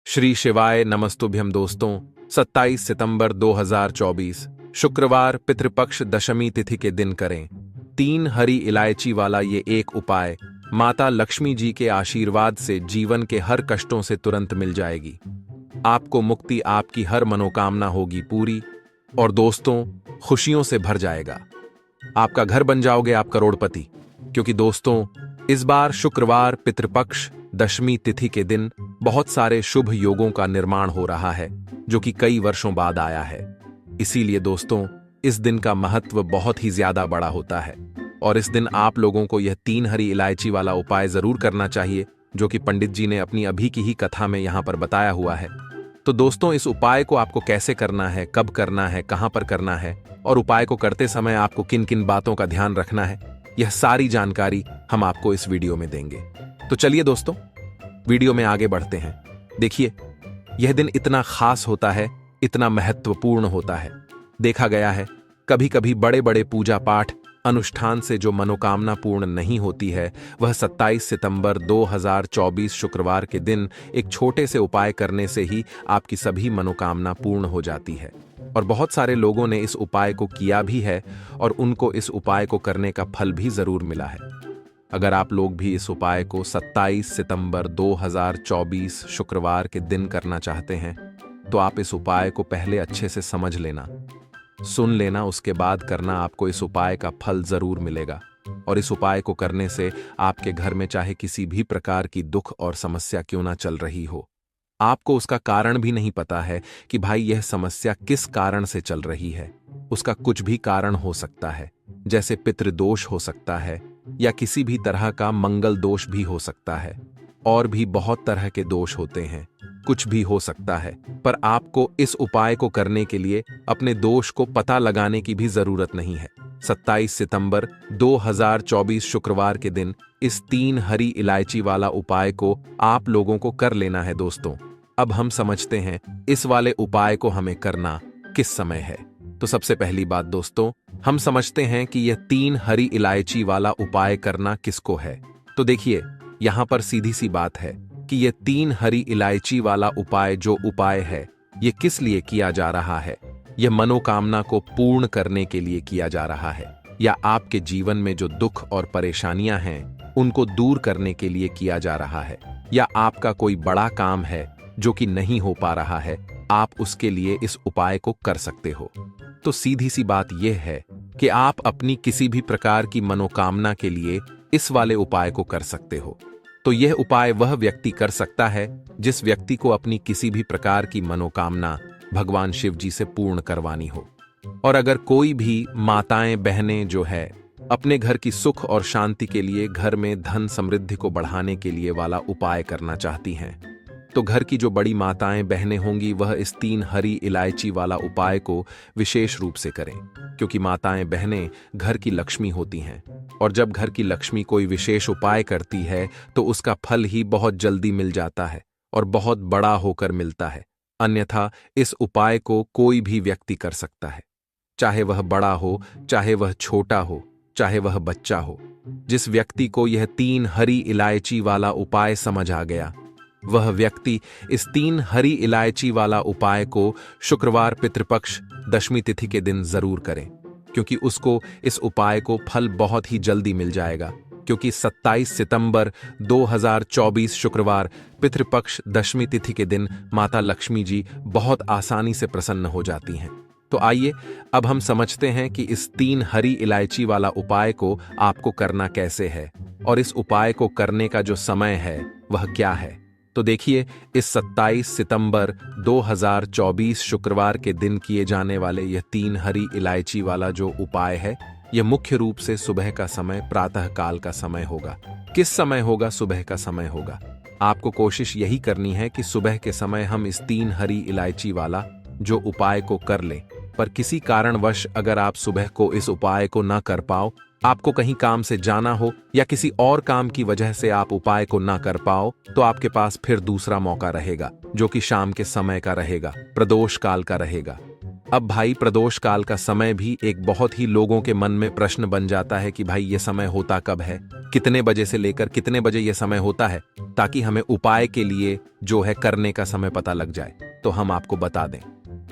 श्री शिवाय नमस्तुभ्यम दोस्तों। 27 सितंबर 2024 शुक्रवार पितृपक्ष दशमी तिथि के दिन करें 3 हरी इलायची वाला ये एक उपाय माता लक्ष्मी जी के आशीर्वाद से जीवन के हर कष्टों से तुरंत मिल जाएगी। आपको मुक्ति, आपकी हर मनोकामना होगी पूरी और दोस्तों खुशियों से भर जाएगा। आपका घर बन जाओगे आप करोड़पति। क्योंकि दोस्तों इस बार शुक्रवार पितृपक्ष दशमी तिथि के दिन बहुत सारे शुभ योगों का निर्माण हो रहा है जो कि कई वर्षों बाद आया है। इसीलिए दोस्तों इस दिन का महत्व बहुत ही ज्यादा बड़ा होता है और इस दिन आप लोगों को यह 3 हरी इलायची वाला उपाय जरूर करना चाहिए जो कि पंडित जी ने अपनी अभी की ही कथा में यहां पर बताया हुआ है। तो दोस्तों इस उपाय को आपको कैसे करना है, कब करना है, कहां पर करना है और उपाय को करते समय आपको किन किन बातों का ध्यान रखना है, यह सारी जानकारी हम आपको इस वीडियो में देंगे। तो चलिए दोस्तों वीडियो में आगे बढ़ते हैं। देखिए यह दिन इतना खास होता है, इतना महत्वपूर्ण होता है। देखा गया है कभी कभी बड़े बड़े पूजा पाठ अनुष्ठान से जो मनोकामना पूर्ण नहीं होती है वह 27 सितंबर 2024 शुक्रवार के दिन एक छोटे से उपाय करने से ही आपकी सभी मनोकामना पूर्ण हो जाती है। और बहुत सारे लोगों ने इस उपाय को किया भी है और उनको इस उपाय को करने का फल भी जरूर मिला है। अगर आप लोग भी इस उपाय को 27 सितंबर 2024 शुक्रवार के दिन करना चाहते हैं तो आप इस उपाय को पहले अच्छे से समझ लेना, सुन लेना, उसके बाद करना। आपको इस उपाय का फल जरूर मिलेगा और इस उपाय को करने से आपके घर में चाहे किसी भी प्रकार की दुख और समस्या क्यों ना चल रही हो, आपको उसका कारण भी नहीं पता है कि भाई यह समस्या किस कारण से चल रही है। उसका कुछ भी कारण हो सकता है, जैसे पितृदोष हो सकता है या किसी भी तरह का मंगल दोष भी हो सकता है और भी बहुत तरह के दोष होते हैं, कुछ भी हो सकता है। पर आपको इस उपाय को करने के लिए अपने दोष को पता लगाने की भी जरूरत नहीं है। 27 सितंबर 2024 शुक्रवार के दिन इस 3 हरी इलायची वाला उपाय को आप लोगों को कर लेना है। दोस्तों अब हम समझते हैं इस वाले उपाय को हमें करना किस समय है। तो सबसे पहली बात दोस्तों हम समझते हैं कि यह 3 हरी इलायची वाला उपाय करना किसको है। तो देखिए यहां पर सीधी सी बात है कि यह 3 हरी इलायची वाला उपाय जो उपाय है यह किस लिए किया जा रहा है। यह मनोकामना को पूर्ण करने के लिए किया जा रहा है या आपके जीवन में जो दुख और परेशानियां हैं उनको दूर करने के लिए किया जा रहा है, या आपका कोई बड़ा काम है जो कि नहीं हो पा रहा है, आप उसके लिए इस उपाय को कर सकते हो। तो सीधी सी बात यह है कि आप अपनी किसी भी प्रकार की मनोकामना के लिए इस वाले उपाय को कर सकते हो। तो यह उपाय वह व्यक्ति कर सकता है जिस व्यक्ति को अपनी किसी भी प्रकार की मनोकामना भगवान शिव जी से पूर्ण करवानी हो। और अगर कोई भी माताएं बहनें जो है अपने घर की सुख और शांति के लिए, घर में धन समृद्धि को बढ़ाने के लिए वाला उपाय करना चाहती हैं, तो घर की जो बड़ी माताएं बहनें होंगी वह इस 3 हरी इलायची वाला उपाय को विशेष रूप से करें। क्योंकि माताएं बहनें घर की लक्ष्मी होती हैं और जब घर की लक्ष्मी कोई विशेष उपाय करती है तो उसका फल ही बहुत जल्दी मिल जाता है और बहुत बड़ा होकर मिलता है। अन्यथा इस उपाय को कोई भी व्यक्ति कर सकता है, चाहे वह बड़ा हो, चाहे वह छोटा हो, चाहे वह बच्चा हो। जिस व्यक्ति को यह 3 हरी इलायची वाला उपाय समझ आ गया वह व्यक्ति इस 3 हरी इलायची वाला उपाय को शुक्रवार पितृपक्ष दशमी तिथि के दिन जरूर करें, क्योंकि उसको इस उपाय को फल बहुत ही जल्दी मिल जाएगा। क्योंकि 27 सितंबर 2024 शुक्रवार पितृपक्ष दशमी तिथि के दिन माता लक्ष्मी जी बहुत आसानी से प्रसन्न हो जाती हैं। तो आइए अब हम समझते हैं कि इस 3 हरी इलायची वाला उपाय को आपको करना कैसे है और इस उपाय को करने का जो समय है वह क्या है। तो देखिए इस 27 सितंबर 2024 शुक्रवार के दिन किए जाने वाले यह 3 हरी इलायची वाला जो उपाय है यह मुख्य रूप से सुबह का समय, प्रातः काल का समय होगा। किस समय होगा? सुबह का समय होगा। आपको कोशिश यही करनी है कि सुबह के समय हम इस 3 हरी इलायची वाला जो उपाय को कर लें। पर किसी कारणवश अगर आप सुबह को इस उपाय को ना कर पाओ, आपको कहीं काम से जाना हो या किसी और काम की वजह से आप उपाय को ना कर पाओ, तो आपके पास फिर दूसरा मौका रहेगा जो कि शाम के समय का रहेगा, प्रदोष काल का रहेगा। अब भाई प्रदोष काल का समय भी एक बहुत ही लोगों के मन में प्रश्न बन जाता है कि भाई ये समय होता कब है, कितने बजे से लेकर कितने बजे ये समय होता है, ताकि हमें उपाय के लिए जो है करने का समय पता लग जाए। तो हम आपको बता दें,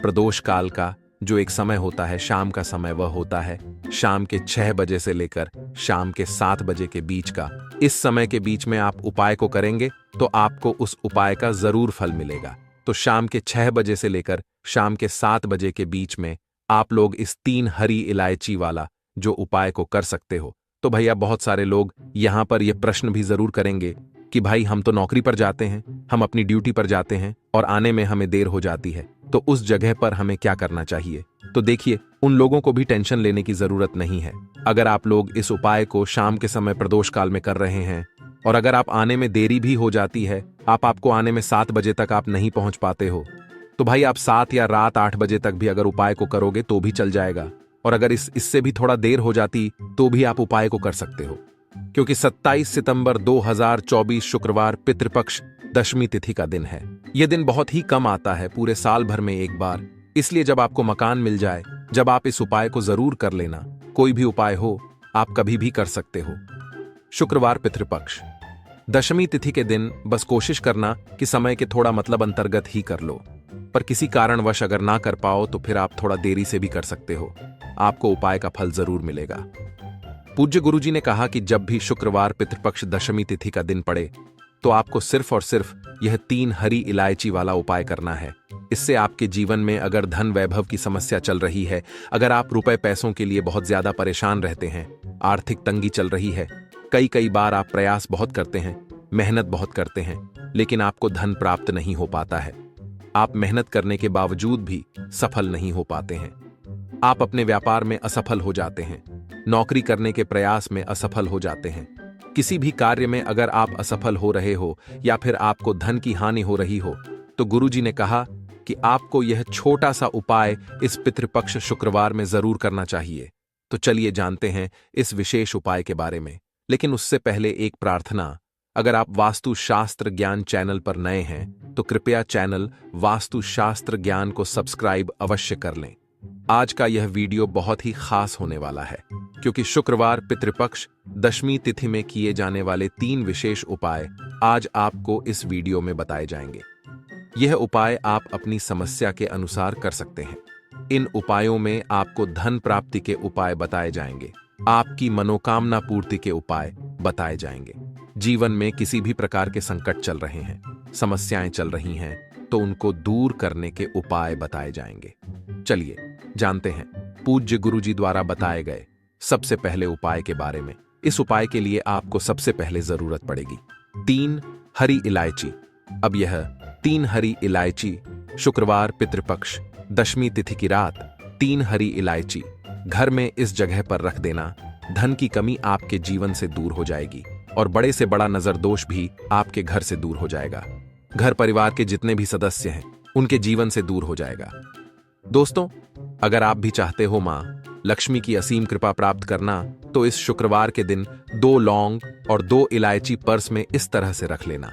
प्रदोष काल का जो एक समय होता है, शाम का समय, वह होता है शाम के 6 बजे से लेकर शाम के 7 बजे के बीच का। इस समय के बीच में आप उपाय को करेंगे तो आपको उस उपाय का जरूर फल मिलेगा। तो शाम के 6 बजे से लेकर शाम के 7 बजे के बीच में आप लोग इस 3 हरी इलायची वाला जो उपाय को कर सकते हो। तो भैया बहुत सारे लोग यहां पर यह प्रश्न भी जरूर करेंगे कि भाई हम तो नौकरी पर जाते हैं, हम अपनी ड्यूटी पर जाते हैं और आने में हमें देर हो जाती है, तो उस जगह पर हमें क्या करना चाहिए। तो देखिए, उन लोगों को भी टेंशन लेने की जरूरत नहीं है। अगर आप लोग इस उपाय को शाम के समय प्रदोष काल में कर रहे हैं और अगर आप आने में देरी भी हो जाती है, आपको आने में 7 बजे तक आप नहीं पहुंच पाते हो, तो भाई आप 7 या रात 8 बजे तक भी अगर उपाय को करोगे तो भी चल जाएगा। और अगर इससे भी थोड़ा देर हो जाती तो भी आप उपाय को कर सकते हो, क्योंकि 27 सितंबर 2024 शुक्रवार पितृपक्ष दशमी तिथि का दिन है। यह दिन बहुत ही कम आता है, पूरे साल भर में एक बार। इसलिए जब आपको मकान मिल जाए, जब आप इस उपाय को जरूर कर लेना। कोई भी उपाय हो, आप कभी भी कर सकते हो। शुक्रवार पितृपक्ष दशमी तिथि के दिन बस कोशिश करना कि समय के थोड़ा मतलब अंतर्गत ही कर लो, पर किसी कारणवश अगर ना कर पाओ तो फिर आप थोड़ा देरी से भी कर सकते हो। आपको उपाय का फल जरूर मिलेगा। पूज्य गुरुजी ने कहा कि जब भी शुक्रवार पितृपक्ष दशमी तिथि का दिन पड़े तो आपको सिर्फ और सिर्फ यह 3 हरी इलायची वाला उपाय करना है। इससे आपके जीवन में अगर धन वैभव की समस्या चल रही है, अगर आप रुपए पैसों के लिए बहुत ज्यादा परेशान रहते हैं, आर्थिक तंगी चल रही है, कई बार आप प्रयास बहुत करते हैं, मेहनत बहुत करते हैं, लेकिन आपको धन प्राप्त नहीं हो पाता है, आप मेहनत करने के बावजूद भी सफल नहीं हो पाते हैं, आप अपने व्यापार में असफल हो जाते हैं, नौकरी करने के प्रयास में असफल हो जाते हैं, किसी भी कार्य में अगर आप असफल हो रहे हो या फिर आपको धन की हानि हो रही हो, तो गुरुजी ने कहा कि आपको यह छोटा सा उपाय इस पितृपक्ष शुक्रवार में जरूर करना चाहिए। तो चलिए जानते हैं इस विशेष उपाय के बारे में। लेकिन उससे पहले एक प्रार्थना, अगर आप वास्तु शास्त्र ज्ञान चैनल पर नए हैं तो कृपया चैनल वास्तु शास्त्र ज्ञान को सब्सक्राइब अवश्य कर लें। आज का यह वीडियो बहुत ही खास होने वाला है, क्योंकि शुक्रवार पितृपक्ष दशमी तिथि में किए जाने वाले 3 विशेष उपाय आज आपको इस वीडियो में बताए जाएंगे। यह उपाय आप अपनी समस्या के अनुसार कर सकते हैं। इन उपायों में आपको धन प्राप्ति के उपाय बताए जाएंगे, आपकी मनोकामना पूर्ति के उपाय बताए जाएंगे। जीवन में किसी भी प्रकार के संकट चल रहे हैं, समस्याएं चल रही हैं, तो उनको दूर करने के उपाय बताए जाएंगे। चलिए जानते हैं पूज्य गुरुजी द्वारा बताए गए सबसे पहले उपाय के बारे में। इस उपाय के लिए आपको सबसे पहले जरूरत पड़ेगी 3 हरी इलायची। अब यह 3 हरी इलायची शुक्रवार पितृपक्ष दशमी तिथि की रात 3 हरी इलायची घर में इस जगह पर रख देना। धन की कमी आपके जीवन से दूर हो जाएगी और बड़े से बड़ा नजर दोष भी आपके घर से दूर हो जाएगा। घर परिवार के जितने भी सदस्य हैं उनके जीवन से दूर हो जाएगा। दोस्तों, अगर आप भी चाहते हो मां लक्ष्मी की असीम कृपा प्राप्त करना, तो इस शुक्रवार के दिन 2 लौंग और 2 इलायची पर्स में इस तरह से रख लेना।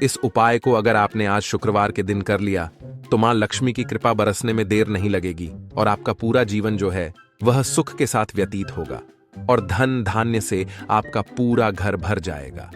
इस उपाय को अगर आपने आज शुक्रवार के दिन कर लिया तो मां लक्ष्मी की कृपा बरसने में देर नहीं लगेगी और आपका पूरा जीवन जो है वह सुख के साथ व्यतीत होगा और धन धान्य से आपका पूरा घर भर जाएगा।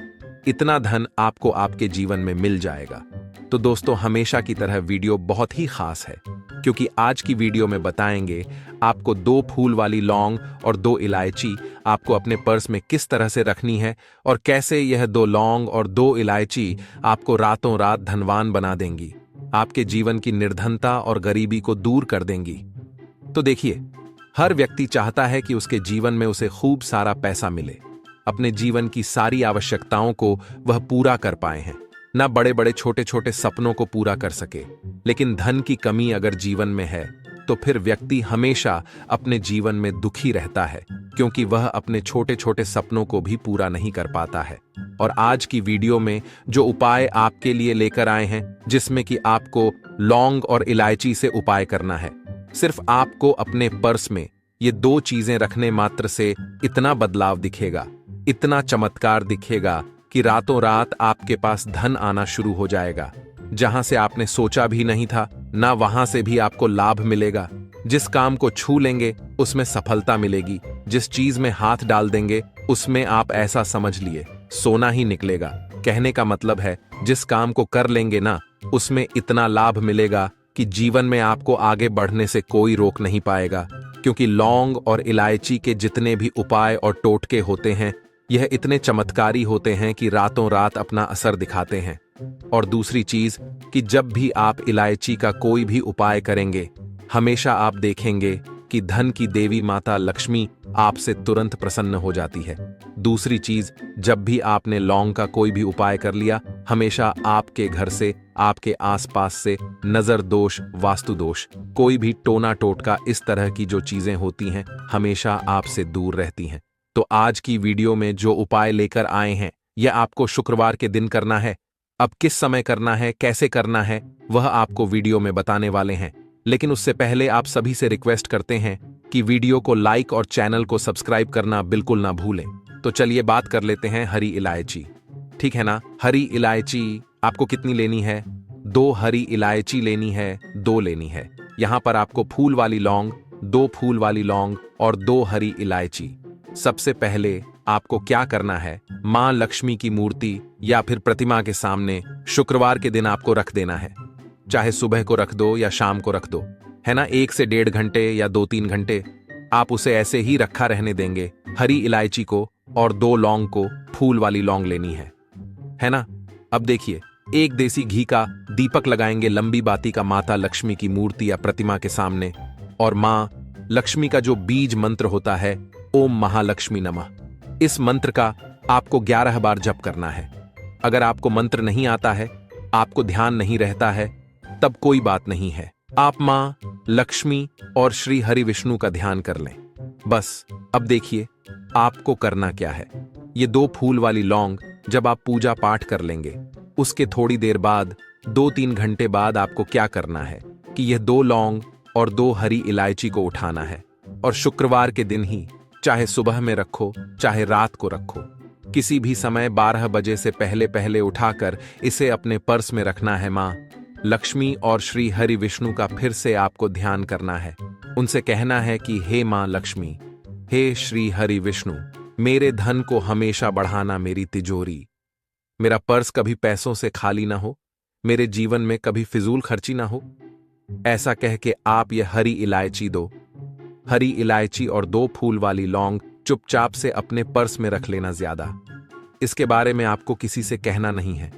इतना धन आपको आपके जीवन में मिल जाएगा। तो दोस्तों, हमेशा की तरह वीडियो बहुत ही खास है, क्योंकि आज की वीडियो में बताएंगे आपको 2 फूल वाली लौंग और 2 इलायची आपको अपने पर्स में किस तरह से रखनी है और कैसे यह 2 लौंग और 2 इलायची आपको रातों रात धनवान बना देंगी, आपके जीवन की निर्धनता और गरीबी को दूर कर देंगी। तो देखिए, हर व्यक्ति चाहता है कि उसके जीवन में उसे खूब सारा पैसा मिले, अपने जीवन की सारी आवश्यकताओं को वह पूरा कर पाए हैं, ना बड़े बड़े छोटे छोटे सपनों को पूरा कर सके। लेकिन धन की कमी अगर जीवन में है तो फिर व्यक्ति हमेशा अपने जीवन में दुखी रहता है, क्योंकि वह अपने छोटे छोटे सपनों को भी पूरा नहीं कर पाता है। और आज की वीडियो में जो उपाय आपके लिए लेकर आए हैं, जिसमें कि आपको लौंग और इलायची से उपाय करना है, सिर्फ आपको अपने पर्स में ये 2 चीजें रखने मात्र से इतना बदलाव दिखेगा, इतना चमत्कार दिखेगा कि रातों रात आपके पास धन आना शुरू हो जाएगा। जहां से आपने सोचा भी नहीं था, ना वहां से भी आपको लाभ मिलेगा। जिस काम को छू लेंगे उसमें सफलता मिलेगी, जिस चीज में हाथ डाल देंगे उसमें आप ऐसा समझ लिए सोना ही निकलेगा। कहने का मतलब है जिस काम को कर लेंगे ना उसमें इतना लाभ मिलेगा कि जीवन में आपको आगे बढ़ने से कोई रोक नहीं पाएगा। क्योंकि लौंग और इलायची के जितने भी उपाय और टोटके होते हैं यह इतने चमत्कारी होते हैं कि रातों रात अपना असर दिखाते हैं। और दूसरी चीज कि जब भी आप इलायची का कोई भी उपाय करेंगे हमेशा आप देखेंगे कि धन की देवी माता लक्ष्मी आपसे तुरंत प्रसन्न हो जाती है। दूसरी चीज, जब भी आपने लौंग का कोई भी उपाय कर लिया हमेशा आपके घर से, आपके आसपास से नजर दोष, वास्तु दोष, कोई भी टोना टोटका, इस तरह की जो चीजें होती हैं हमेशा आपसे दूर रहती हैं। तो आज की वीडियो में जो उपाय लेकर आए हैं यह आपको शुक्रवार के दिन करना है। अब किस समय करना है, कैसे करना है, वह आपको वीडियो में बताने वाले हैं। लेकिन उससे पहले आप सभी से रिक्वेस्ट करते हैं कि वीडियो को लाइक और चैनल को सब्सक्राइब करना बिल्कुल ना भूलें। तो चलिए बात कर लेते हैं हरी इलायची, ठीक है ना। हरी इलायची आपको कितनी लेनी है? 2 हरी इलायची लेनी है, 2 लेनी है। यहां पर आपको फूल वाली लौंग, 2 फूल वाली लौंग और 2 हरी इलायची। सबसे पहले आपको क्या करना है, मां लक्ष्मी की मूर्ति या फिर प्रतिमा के सामने शुक्रवार के दिन आपको रख देना है। चाहे सुबह को रख दो या शाम को रख दो, है ना। 1 से 1.5 घंटे या 2-3 घंटे आप उसे ऐसे ही रखा रहने देंगे। हरी इलायची को और 2 लौंग को, फूल वाली लौंग लेनी है ना। अब देखिए, 1 देसी घी का दीपक लगाएंगे लंबी बाती का माता लक्ष्मी की मूर्ति या प्रतिमा के सामने। और मां लक्ष्मी का जो बीज मंत्र होता है, ओम महालक्ष्मी नमः, इस मंत्र का आपको 11 बार जप करना है। अगर आपको मंत्र नहीं आता है, आपको ध्यान नहीं रहता है, तब कोई बात नहीं है। आप मां लक्ष्मी और श्री हरि विष्णु का ध्यान कर लें बस। अब देखिए आपको करना क्या है। ये 2 फूल वाली लौंग जब आप पूजा पाठ कर लेंगे उसके थोड़ी देर बाद, 2-3 घंटे बाद आपको क्या करना है कि यह 2 लौंग और 2 हरी इलायची को उठाना है और शुक्रवार के दिन ही, चाहे सुबह में रखो चाहे रात को रखो, किसी भी समय 12 बजे से पहले पहले उठाकर इसे अपने पर्स में रखना है। मां लक्ष्मी और श्री हरि विष्णु का फिर से आपको ध्यान करना है। उनसे कहना है कि हे मां लक्ष्मी, हे श्री हरि विष्णु, मेरे धन को हमेशा बढ़ाना मेरी तिजोरी, मेरा पर्स कभी पैसों से खाली ना हो, मेरे जीवन में कभी फिजूल खर्ची ना हो। ऐसा कह के आप ये हरी इलायची, 2 हरी इलायची और 2 फूल वाली लौंग चुपचाप से अपने पर्स में रख लेना। ज्यादा इसके बारे में आपको किसी से कहना नहीं है,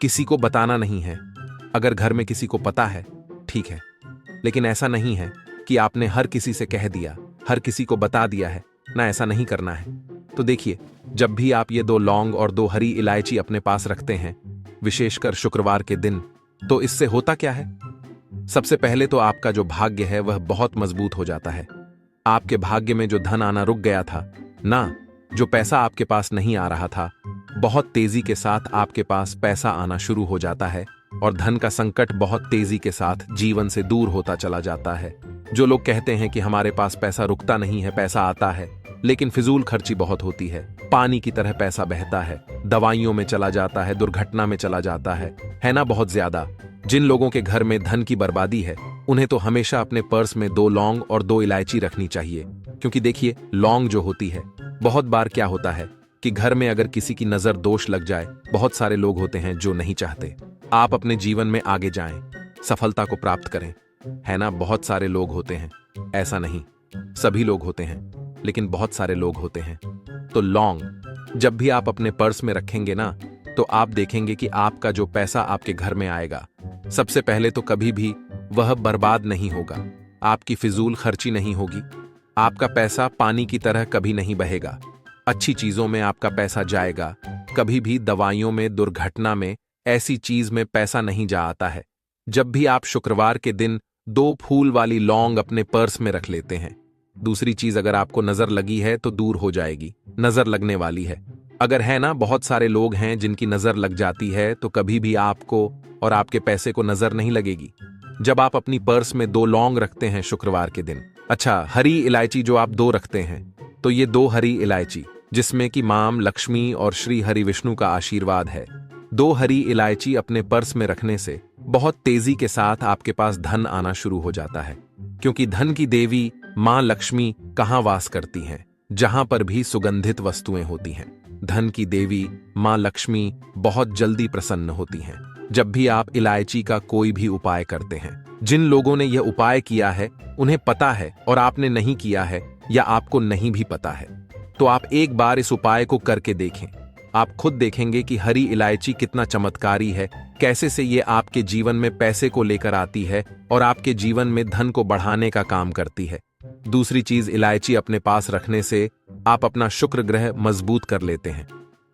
किसी को बताना नहीं है। अगर घर में किसी को पता है ठीक है, लेकिन ऐसा नहीं है कि आपने हर किसी से कह दिया, हर किसी को बता दिया है ना, ऐसा नहीं करना है। तो देखिए, जब भी आप ये 2 लौंग और 2 हरी इलायची अपने पास रखते हैं, विशेषकर शुक्रवार के दिन, तो इससे होता क्या है? सबसे पहले तो आपका जो भाग्य है वह बहुत मजबूत हो जाता है। आपके भाग्य में जो धन आना रुक गया था ना, जो पैसा आपके पास नहीं आ रहा था, बहुत तेजी के साथ आपके पास पैसा आना शुरू हो जाता है और धन का संकट बहुत तेजी के साथ जीवन से दूर होता चला जाता है। जो लोग कहते हैं कि हमारे पास पैसा रुकता नहीं है, पैसा आता है लेकिन फिजूल खर्ची बहुत होती है, पानी की तरह पैसा बहता है, दवाइयों में चला जाता है, दुर्घटना में चला जाता है ना, बहुत ज्यादा। जिन लोगों के घर में धन की बर्बादी है उन्हें तो हमेशा अपने पर्स में 2 लौंग और 2 इलायची रखनी चाहिए। क्योंकि देखिए, लौंग जो होती है, बहुत बार क्या होता है कि घर में अगर किसी की नजर दोष लग जाए, बहुत सारे लोग होते हैं जो नहीं चाहते आप अपने जीवन में आगे जाएं, सफलता को प्राप्त करें, है ना। बहुत सारे लोग होते हैं, ऐसा नहीं सभी लोग होते हैं, लेकिन बहुत सारे लोग होते हैं। तो लौंग जब भी आप अपने पर्स में रखेंगे ना, तो आप देखेंगे कि आपका जो पैसा आपके घर में आएगा, सबसे पहले तो कभी भी वह बर्बाद नहीं होगा, आपकी फिजूल खर्ची नहीं होगी, आपका पैसा पानी की तरह कभी नहीं बहेगा, अच्छी चीजों में आपका पैसा जाएगा। कभी भी दवाइयों में, दुर्घटना में, ऐसी चीज में पैसा नहीं जा आता है। जब भी आप शुक्रवार के दिन 2 फूल वाली लौंग अपने पर्स में रख लेते हैं। दूसरी चीज, अगर आपको नजर लगी है तो दूर हो जाएगी, नजर लगने वाली है। अगर है ना, बहुत सारे लोग हैं जिनकी नजर लग जाती है, तो कभी भी आपको और आपके पैसे को नजर नहीं लगेगी। जब आप अपनी पर्स में 2 लौंग रखते हैं शुक्रवार के दिन, अच्छा, हरी इलायची जो आप 2 रखते हैं, तो ये 2 हरी इलायची जिसमें कि मां लक्ष्मी और श्री हरि विष्णु का आशीर्वाद है, 2 हरी इलायची अपने पर्स में रखने से बहुत तेजी के साथ आपके पास धन आना शुरू हो जाता है। क्योंकि धन की देवी मां लक्ष्मी कहाँ वास करती हैं? जहां पर भी सुगंधित वस्तुएं होती हैं। धन की देवी मां लक्ष्मी बहुत जल्दी प्रसन्न होती हैं जब भी आप इलायची का कोई भी उपाय करते हैं। जिन लोगों ने यह उपाय किया है उन्हें पता है, और आपने नहीं किया है या आपको नहीं भी पता है तो आप एक बार इस उपाय को करके देखें। आप खुद देखेंगे कि हरी इलायची कितना चमत्कारी है, कैसे से ये आपके जीवन में पैसे को लेकर आती है और आपके जीवन में धन को बढ़ाने का काम करती है। दूसरी चीज, इलायची अपने पास रखने से आप अपना शुक्र ग्रह मजबूत कर लेते हैं।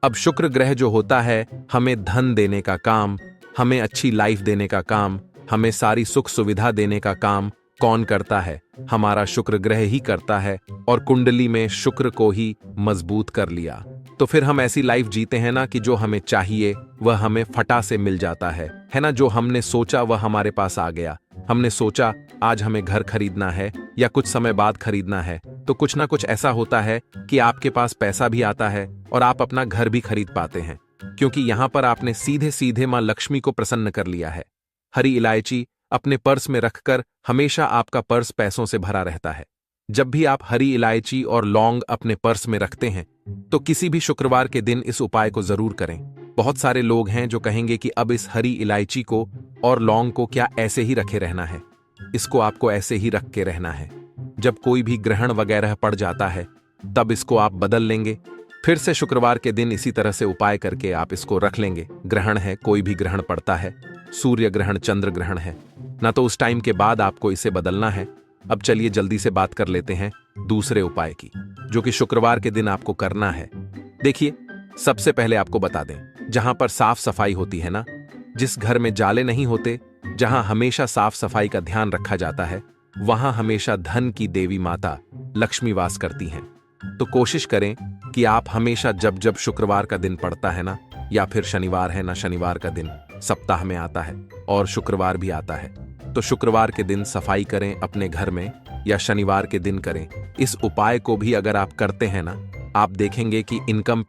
अब शुक्र ग्रह जो होता है हमें धन देने का काम, हमें अच्छी लाइफ देने का काम, हमें सारी सुख सुविधा देने का काम कौन करता है? हमारा शुक्र ग्रह ही करता है, और कुंडली में शुक्र को ही मजबूत कर लिया तो फिर हम ऐसी लाइफ जीते हैं ना कि जो हमें चाहिए वह हमें फटा से मिल जाता है ना। जो हमने सोचा वह हमारे पास आ गया। हमने सोचा आज हमें घर खरीदना है या कुछ समय बाद खरीदना है, तो कुछ ना कुछ ऐसा होता है कि आपके पास पैसा भी आता है और आप अपना घर भी खरीद पाते हैं, क्योंकि यहां पर आपने सीधे सीधे मां लक्ष्मी को प्रसन्न कर लिया है। हरी इलायची अपने पर्स में रखकर हमेशा आपका पर्स पैसों से भरा रहता है। जब भी आप हरी इलायची और लौंग अपने पर्स में रखते हैं तो किसी भी शुक्रवार के दिन इस उपाय को जरूर करें। बहुत सारे लोग हैं जो कहेंगे कि अब इस हरी इलायची को और लौंग को क्या ऐसे ही रखे रहना है? इसको आपको ऐसे ही रख के रहना है। जब कोई भी ग्रहण वगैरह पड़ जाता है तब इसको आप बदल लेंगे। फिर से शुक्रवार के दिन इसी तरह से उपाय करके आप इसको रख लेंगे। ग्रहण है, कोई भी ग्रहण पड़ता है, सूर्य ग्रहण, चंद्र ग्रहण है ना, तो उस टाइम के बाद आपको इसे बदलना है। अब चलिए जल्दी से बात कर लेते हैं दूसरे उपाय की, जो कि शुक्रवार के दिन आपको करना है। देखिए, सबसे पहले आपको बता दें, जहां पर साफ सफाई होती है ना, जिस घर में जाले नहीं होते, जहां हमेशा साफ सफाई का ध्यान रखा जाता है, वहां हमेशा धन की देवी माता लक्ष्मी वास करती हैं। तो कोशिश करें कि आप हमेशा जब जब शुक्रवार का दिन पड़ता है ना, या फिर शनिवार है ना, शनिवार का दिन सप्ताह में आता है और शुक्रवार भी आता है, तो शुक्रवार के दिन सफाई करें अपने घर में, या शनिवार के दिन करें। इस उपाय को भी अगर आप करते हैं ना, आप देखेंगे कि इनकम